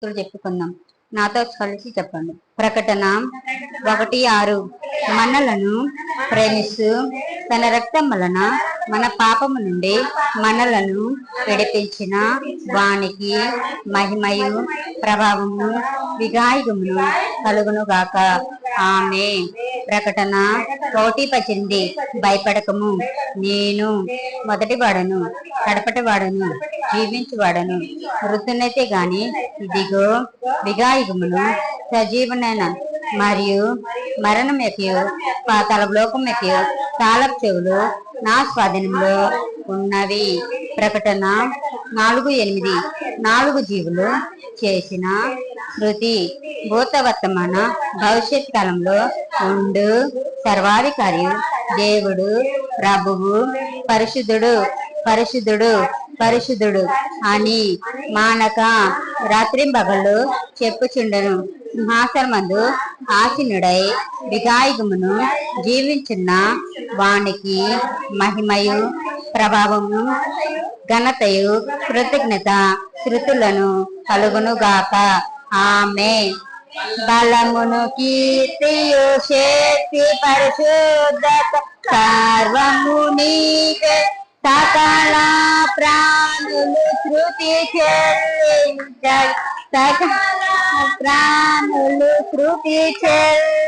సూక్తులు చెప్పుకుందాం. నాతో కలిసి చెప్పండి. ప్రకటన 1:6. మనలను ప్రేమిస్తూ తన రక్తం వలన మన పాపము నుండి మనలను విడిపించిన వానికి మహిమయు ప్రభావము విగాయమును కలుగును గాక. ఆమె. ప్రకటన 1:18. భయపడకము, నేను మొదటి వాడను కడపటి వాడను జీవించువాడను, వృద్ధునైతే గాని ఇదిగో విగాయుగమును సజీవనైన మరియు మరణం యొక్క పాతాళ లోకం యొక్క తాళపు చెవులు నా స్వాధీనంలో ఉన్నవి. ప్రకటన 4:8. 4 జీవులు చేసిన శృతి భూత వర్తమాన భవిష్యత్ కాలంలో ఉండు సర్వాధికారి దేవుడు ప్రభువు పరిశుద్ధుడు పరిశుద్ధుడు పరిశుద్ధుడు అని మానక రాత్రింబగళ్ళు చెప్పుచుండెను. సింహాసనమందు ఆసీనుడై విగాయగమును జీవించున్న వానికి మహిమయు ప్రభావము ఘనతయు కృతజ్ఞత శృతులను కలుగునుగాక. ఆమె. బలమును కీర్తియు శక్తి పరిశుద్ధత సర్వము నీవే, సకల ప్రాణులు శృతి చెల్లించ సకల ప్రాణులు శృతి చెల్లి